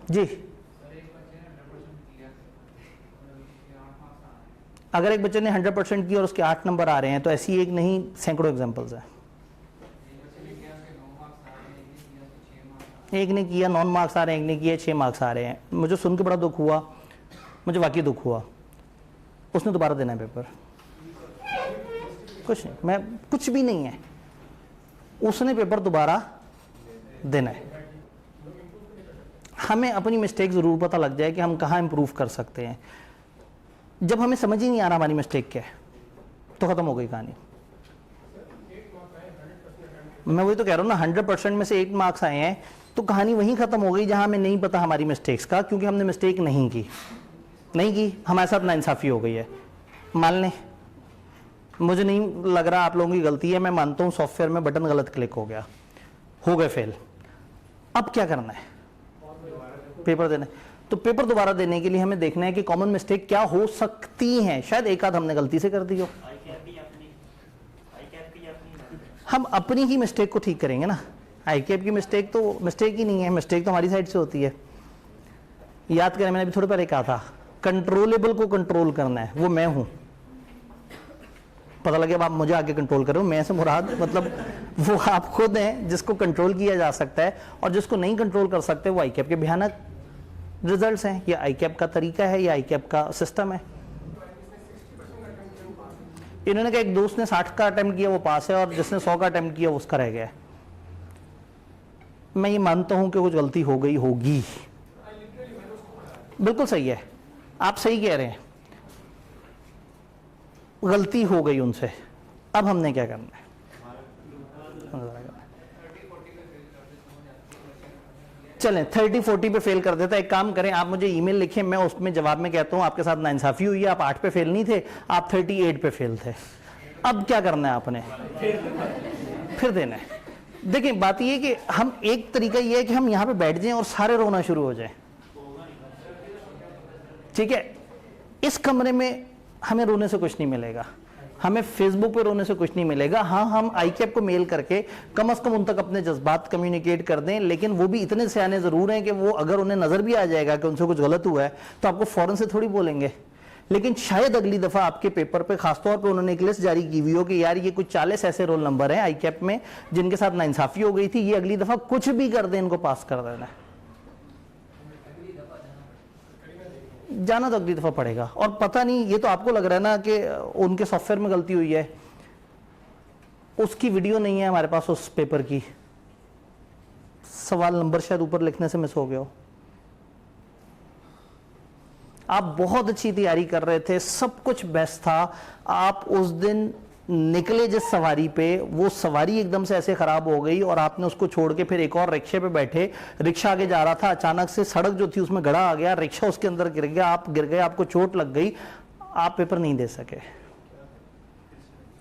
जी, अगर एक बच्चे ने 100% किया और उसके 8 नंबर आ रहे हैं तो ऐसी एक नहीं सैकड़ों एग्जांपल्स हैं। एक ने किया 9 मार्क्स आ रहे हैं, एक ने किया 6 मार्क्स आ रहे हैं। मुझे सुन के बड़ा दुख हुआ, मुझे वाकई दुख हुआ। उसने दोबारा देना है पेपर, कुछ नहीं, मैं कुछ भी नहीं है, उसने पेपर दोबारा देना है। हमें अपनी मिस्टेक ज़रूर पता लग जाए कि हम कहाँ इम्प्रूव कर सकते हैं। जब हमें समझ ही नहीं आ रहा हमारी मिस्टेक क्या है तो ख़त्म हो गई कहानी। मैं वही तो कह रहा हूँ ना, 100% में से 8 मार्क्स आए हैं तो कहानी वहीं ख़त्म हो गई जहाँ हमें नहीं पता हमारी मिस्टेक्स का, क्योंकि हमने मिस्टेक नहीं की, हमारे साथ नाइंसाफ़ी हो गई है। मान लें मुझे नहीं लग रहा आप लोगों की गलती है, मैं मानता हूँ सॉफ्टवेयर में बटन गलत क्लिक हो गया, हो गए फेल। अब क्या करना है? पेपर देना है। तो पेपर दोबारा देने के लिए हमें देखना है कि कॉमन मिस्टेक क्या हो सकती हैं। शायद एक आध हमने गलती से कर दी हो, हम अपनी ही मिस्टेक को ठीक करेंगे ना। आईकैप की मिस्टेक तो मिस्टेक ही नहीं है, मिस्टेक तो हमारी साइड से होती है। याद करें, मैंने अभी थोड़े पहले कहा था कंट्रोलेबल को कंट्रोल करना है, वो मैं हूं। पता लगे अब आप मुझे आगे कंट्रोल करो, मैं से मुराद मतलब वो आप खुद हैं जिसको कंट्रोल किया जा सकता है, और जिसको नहीं कंट्रोल कर सकते वो आईकैप के भयानक रिजल्ट्स हैं। या आईकैप का तरीका है, या आईकैप का सिस्टम है। इन्होंने कहा एक दोस्त ने 60 का अटेम्प्ट किया वो पास है, और जिसने 100 का अटेम्प्ट किया उसका रह गया। मैं ये मानता हूं कि कुछ गलती हो गई होगी, बिल्कुल सही है, आप सही कह रहे हैं, गलती हो गई उनसे। अब हमने क्या करना है? चलें 30-40 पे फेल कर देता है। एक काम करें, आप मुझे ईमेल लिखें, मैं उसमें जवाब में कहता हूं आपके साथ नाइंसाफी हुई है, आप 8 पे फेल नहीं थे, आप 38 पे फेल थे। अब क्या करना है आपने? फिर देना है। देखिए बात ये है कि हम, एक तरीका ये है कि हम यहां पे बैठ जाएं और सारे रोना शुरू हो जाएं, ठीक है? इस कमरे में हमें रोने से कुछ नहीं मिलेगा, हमें फेसबुक पे रोने से कुछ नहीं मिलेगा। हाँ, हम आईकैप को मेल करके कम से कम उन तक अपने जज्बात कम्युनिकेट कर दें, लेकिन वो भी इतने सियाने जरूर हैं कि वो अगर उन्हें नजर भी आ जाएगा कि उनसे कुछ गलत हुआ है तो आपको फौरन से थोड़ी बोलेंगे। लेकिन शायद अगली दफा आपके पेपर पे खासतौर पे उन्होंने एक लिस्ट जारी की हुई हो कि यार ये कुछ 40 ऐसे रोल नंबर हैं आईकैप में जिनके साथ नाइंसाफी हो गई थी, ये अगली दफा कुछ भी कर दें, इनको पास कर देना है। जाना तो अगली दफा पड़ेगा। और पता नहीं, ये तो आपको लग रहा है ना कि उनके सॉफ्टवेयर में गलती हुई है, उसकी वीडियो नहीं है हमारे पास उस पेपर की, सवाल नंबर शायद ऊपर लिखने से मिस हो गया हो। आप बहुत अच्छी तैयारी कर रहे थे, सब कुछ बेस्ट था, आप उस दिन निकले जिस सवारी पे, वो सवारी एकदम से ऐसे खराब हो गई और आपने उसको छोड़ के फिर एक और रिक्शे पे बैठे, रिक्शा आगे जा रहा था, अचानक से सड़क जो थी उसमें गड्ढा आ गया, रिक्शा उसके अंदर गिर गया, आप गिर गए, आपको चोट लग गई, आप पेपर नहीं दे सके।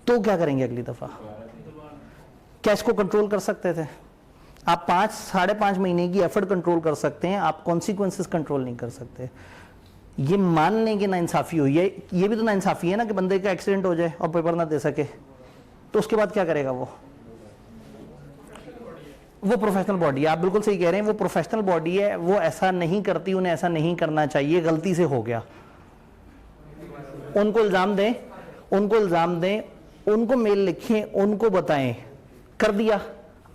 तो क्या करेंगे अगली दफा? क्या इसको कंट्रोल कर सकते थे? आप 5-5.5 महीने की एफर्ट कंट्रोल कर सकते हैं, आप कॉन्सिक्वेंसेस कंट्रोल नहीं कर सकते। ये मान लें कि नाइंसाफी हुई है, ये भी तो नाइंसाफी है ना कि बंदे का एक्सीडेंट हो जाए और पेपर ना दे सके, तो उसके बाद क्या करेगा वो प्रोफेशनल बॉडी है। आप बिल्कुल सही कह रहे हैं, वो प्रोफेशनल बॉडी है, वो ऐसा नहीं करती, उन्हें ऐसा नहीं करना चाहिए, गलती से हो गया। उनको इल्जाम दें, उनको मेल लिखें, उनको बताएं, कर दिया,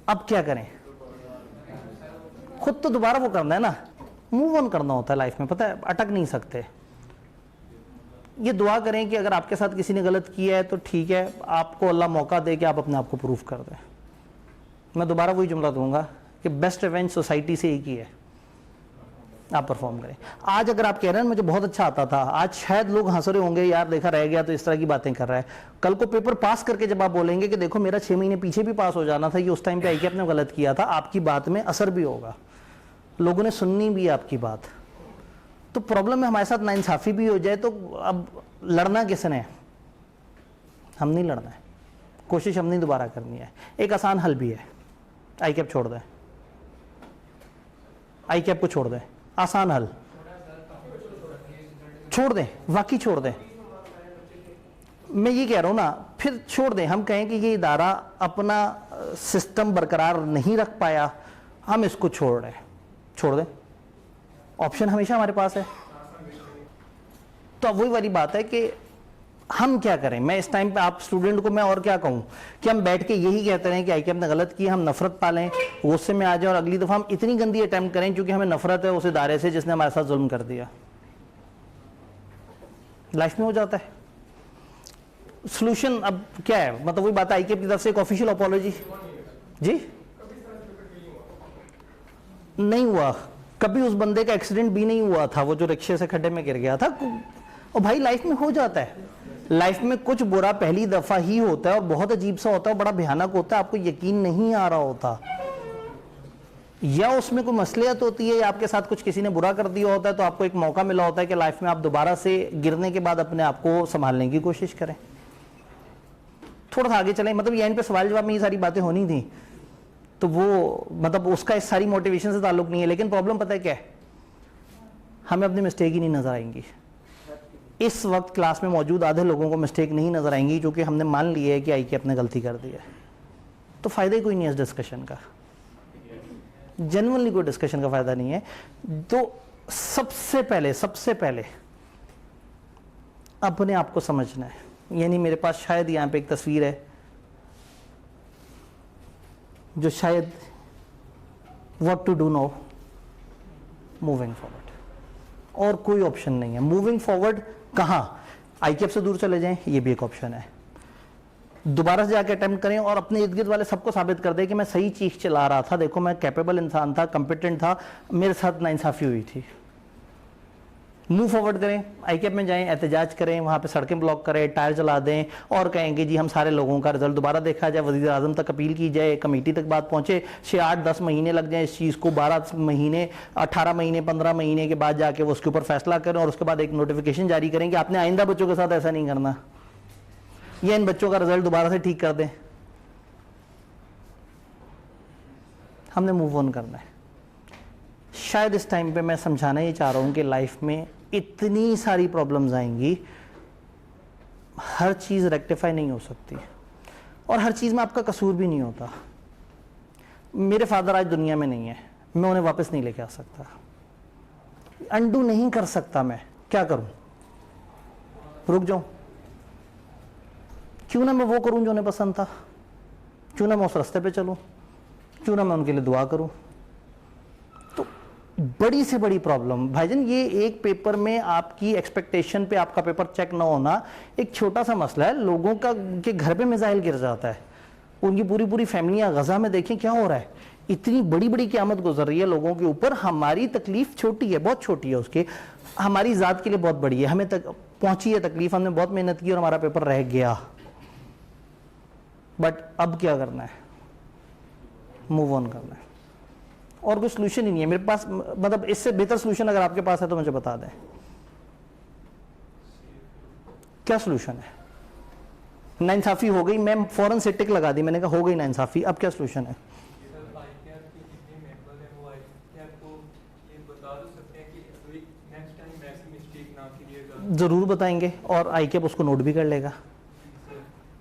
अब क्या करें? खुद तो दोबारा वो करना है ना, मूव ऑन करना होता है लाइफ में, पता है, अटक नहीं सकते। ये दुआ करें कि अगर आपके साथ किसी ने गलत किया है तो ठीक है, आपको अल्लाह मौका दे कि आप अपने आप को प्रूव कर दें। मैं दोबारा वही जुमला दूंगा कि बेस्ट इवेंट सोसाइटी से एक ही है, आप परफॉर्म करें। आज अगर आप कह रहे हैं मुझे बहुत अच्छा आता था, आज शायद लोग हंस रहे होंगे, यार देखा रह गया तो इस तरह की बातें कर रहा है। कल को पेपर पास करके जब आप बोलेंगे कि देखो मेरा 6 महीने पीछे भी पास हो जाना था, ये उस टाइम पे आईकैप ने गलत किया था, आपकी बात में असर भी होगा, लोगों ने सुननी भी आपकी बात। तो प्रॉब्लम है हमारे साथ नाइंसाफी भी हो जाए तो अब लड़ना किसने? हम नहीं लड़ना है, कोशिश हमने दोबारा करनी है। एक आसान हल भी है, आईकैप छोड़ दें, आईकैप को छोड़ दें, आसान हल, छोड़ दें, वाकई छोड़ दें। मैं ये कह रहा हूं ना, फिर छोड़ दें। हम कहें कि ये इदारा अपना सिस्टम बरकरार नहीं रख पाया, हम इसको छोड़ दें, ऑप्शन हमेशा हमारे पास है। तो अब वही वाली बात है कि हम क्या करें। मैं इस टाइम पे आप स्टूडेंट को मैं और क्या कहूं कि हम बैठ के यही कहते रहे कि आईक्यू ने गलत किया, हम नफरत पालें, गुस्से में आ जाए और अगली दफा हम इतनी गंदी अटेम्प्ट करें क्योंकि हमें नफरत है उस इदारे से जिसने हमारे साथ जुल्म कर दिया। लाइफ में हो जाता है। सोल्यूशन अब क्या है, मतलब वही बात है, आईक्यू की तरफ से एक ऑफिशियल अपोलॉजी। जी नहीं हुआ कभी, उस बंदे का एक्सीडेंट भी नहीं हुआ था, वो जो रिक्शे से खड्डे में गिर गया था। और भाई लाइफ में हो जाता है, लाइफ में कुछ बुरा पहली दफा ही होता है और बहुत अजीब सा होता है, बड़ा भयानक होता है, आपको यकीन नहीं आ रहा होता, या उसमें कोई मसलियत होती है या आपके साथ कुछ किसी ने बुरा कर दिया होता है, तो आपको एक मौका मिला होता है कि लाइफ में आप दोबारा से गिरने के बाद अपने आप को संभालने की कोशिश करें। थोड़ा सा आगे चलें, मतलब एंड पे सवाल जवाब में ये सारी बातें होनी थी, तो वो मतलब उसका इस सारी मोटिवेशन से ताल्लुक नहीं है। लेकिन प्रॉब्लम पता है क्या है, हमें अपनी मिस्टेक ही नहीं नजर आएंगी। इस वक्त क्लास में मौजूद आधे लोगों को मिस्टेक नहीं नजर आएंगी क्योंकि हमने मान लिया है कि आईक्यू अपने गलती कर दी है। तो फायदा ही कोई नहीं है इस डिस्कशन का, जेन्युइनली कोई डिस्कशन का फायदा नहीं है। तो सबसे पहले अपने आप को समझना है। यानी मेरे पास शायद यहां पे एक तस्वीर है जो शायद what to do now, moving forward, और कोई ऑप्शन नहीं है। मूविंग फॉरवर्ड कहां, आईक्यू से दूर चले जाएं, ये भी एक ऑप्शन है। दोबारा से जाके अटेम्प्ट करें और अपने इर्द गिर्द वाले सबको साबित कर दें कि मैं सही चीज चला रहा था, देखो मैं कैपेबल इंसान था, कंपिटेंट था, मेरे साथ नाइंसाफी हुई थी। मूव फॉरवर्ड करें, आईक्यू में जाएं, एहतजाज करें, वहां पे सड़कें ब्लॉक करें, टायर जला दें और कहेंगे जी हम सारे लोगों का रिजल्ट दोबारा देखा जाए, वज़ीर आज़म तक अपील की जाए, कमेटी तक बात पहुंचे, 6, 8, 10 महीने लग जाए इस चीज़ को, 12 महीने, 18 महीने, 15 महीने के बाद जाके वो उसके ऊपर फैसला करें और उसके बाद एक नोटिफिकेशन जारी करें कि आपने आइंदा बच्चों के साथ ऐसा नहीं करना, या इन बच्चों का रिजल्ट दोबारा से ठीक कर दें। हमने मूव ऑन करना है। शायद इस टाइम पे मैं समझाना ही चाह रहा हूं कि लाइफ में इतनी सारी प्रॉब्लम्स आएंगी, हर चीज रेक्टिफाई नहीं हो सकती और हर चीज में आपका कसूर भी नहीं होता। मेरे फादर आज दुनिया में नहीं है, मैं उन्हें वापस नहीं लेके आ सकता, अनडू नहीं कर सकता। मैं क्या करूं, रुक जाऊं? क्यों ना मैं वो करूं जो उन्हें पसंद था, क्यों ना मैं उस रास्ते पे चलूं, क्यों ना मैं उनके लिए दुआ करूं। तो बड़ी से बड़ी प्रॉब्लम भाईजान, ये एक पेपर में आपकी एक्सपेक्टेशन पे आपका पेपर चेक ना होना एक छोटा सा मसला है। लोगों का के घर पे मिसाइल गिर जाता है, उनकी पूरी पूरी फैमिलियां, गजा में देखें क्या हो रहा है, इतनी बड़ी बड़ी क़यामत गुजर रही है लोगों के ऊपर। हमारी तकलीफ छोटी है, बहुत छोटी है, उसके हमारी ज़ात के लिए बहुत बड़ी है, हमें तक पहुंची है तकलीफ, हमने बहुत मेहनत की और हमारा पेपर रह गया। बट अब क्या करना है, मूव ऑन करना है, और कोई सोल्यूशन ही नहीं है मेरे पास। मतलब इससे बेहतर सोल्यूशन अगर आपके पास है तो मुझे बता दें, क्या सोल्यूशन है? नाइंसाफी हो गई, मैं फौरन से टिक लगा दी, मैंने कहा हो गई नाइंसाफी, अब क्या सोल्यूशन है? जरूर बताएंगे और आईक्यू उसको नोट भी कर लेगा।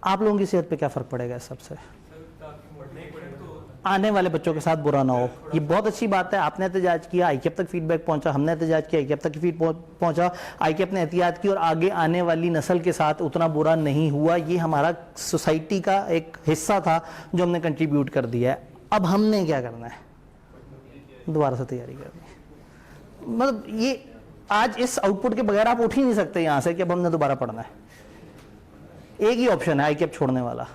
आप लोगों की सेहत पे क्या फर्क पड़ेगा इस सबसे? आने वाले बच्चों के साथ बुरा ना हो, ये बहुत अच्छी बात है। आपने एहतजाज किया, आईक्यू तक फीडबैक पहुंचा, हमने एहतजाज किया, आईक्यू तक फीडबैक पहुंचा, आईक्यू ने एहतियात की और आगे आने वाली नस्ल के साथ उतना बुरा नहीं हुआ। ये हमारा सोसाइटी का एक हिस्सा था जो हमने कंट्रीब्यूट कर दिया है। अब हमने क्या करना है, दोबारा से तैयारी करनी है। मतलब ये आज इस आउटपुट के बगैर आप उठ ही नहीं सकते यहां से कि अब हमने दोबारा पढ़ना है। एक ही ऑप्शन है आईक्यू छोड़ने वाला,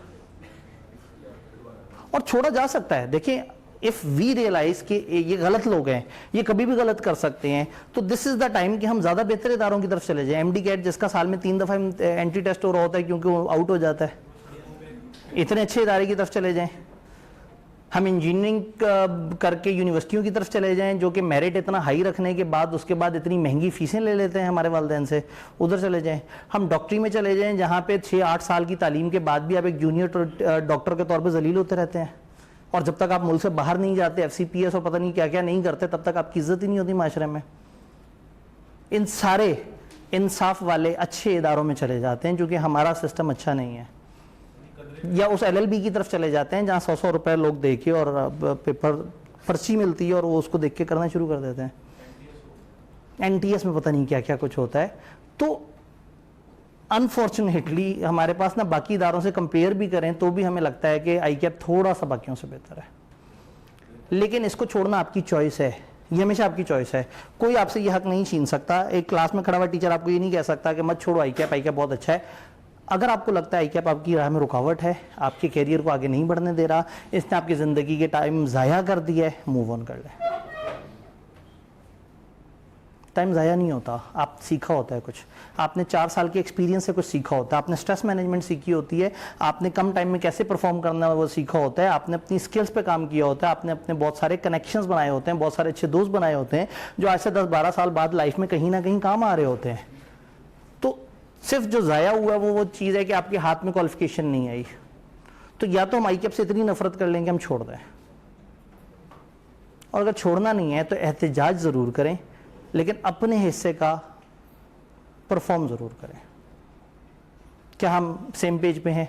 और छोड़ा जा सकता है। देखिए, इफ वी रियलाइज कि ये गलत लोग हैं, ये कभी भी गलत कर सकते हैं, तो दिस इज द टाइम कि हम ज्यादा बेहतर इदारों की तरफ चले जाएं। एमडी कैट जिसका साल में 3 दफा एंट्री टेस्ट हो रहा होता है क्योंकि वो आउट हो जाता है, इतने अच्छे इदारे की तरफ चले जाएं। हम इंजीनियरिंग करके यूनिवर्सिटियों की तरफ चले जाएं जो कि मेरिट इतना हाई रखने के बाद उसके बाद इतनी महंगी फीसें ले लेते हैं हमारे वालिदैन से, उधर चले जाएं। हम डॉक्टरी में चले जाएं जहां पे 6-8 साल की तालीम के बाद भी आप एक जूनियर डॉक्टर के तौर पे जलील होते रहते हैं, और जब तक आप मुल्क से बाहर नहीं जाते, FCPS और पता नहीं क्या क्या नहीं करते, तब तक आपकी इज्जत ही नहीं होती माशरे में। इन सारे इंसाफ वाले अच्छे इदारों में चले जाते हैं जो कि हमारा सिस्टम अच्छा नहीं है, या उस LLB की तरफ चले जाते हैं जहाँ 100-100 रुपए लोग दे के और पेपर पर्ची मिलती है और वो उसको देख के करना शुरू कर देते हैं। NTS में पता नहीं क्या क्या कुछ होता है। तो अनफॉर्चुनेटली हमारे पास ना बाकी इदारों से कंपेयर भी करें तो भी हमें लगता है कि ICAP थोड़ा सा बाकियों से बेहतर है, लेकिन इसको छोड़ना आपकी चॉइस है, ये हमेशा आपकी चॉइस है। कोई आपसे ये हक नहीं छीन सकता। एक क्लास में खड़ा हुआ टीचर आपको ये नहीं कह सकता कि मत छोड़ो ICAP बहुत अच्छा है। अगर आपको लगता है ICAP आपकी राह में रुकावट है, आपके कैरियर को आगे नहीं बढ़ने दे रहा, इसने आपकी ज़िंदगी के टाइम ज़ाया कर दिया है, मूव ऑन कर लें। टाइम ज़ाया नहीं होता, आप सीखा होता है कुछ, आपने 4 साल के एक्सपीरियंस से कुछ सीखा होता है, आपने स्ट्रेस मैनेजमेंट सीखी होती है, आपने कम टाइम में कैसे परफॉर्म करना है वो सीखा होता है, आपने अपनी स्किल्स पे काम किया होता है, आपने अपने बहुत सारे कनेक्शंस बनाए होते हैं, बहुत सारे अच्छे दोस्त बनाए होते हैं जो आज से 10-12 साल बाद लाइफ में कहीं ना कहीं काम आ रहे होते हैं। तो सिर्फ जो ज़ाया हुआ है वो चीज़ है कि आपके हाथ में क्वालिफिकेशन नहीं आई। तो या तो हम ICAP से इतनी नफरत कर लेंगे हम छोड़ दें, और अगर छोड़ना नहीं है तो एहतजाज ज़रूर करें, लेकिन अपने हिस्से का परफॉर्म ज़रूर करें। क्या हम सेम पेज पे हैं?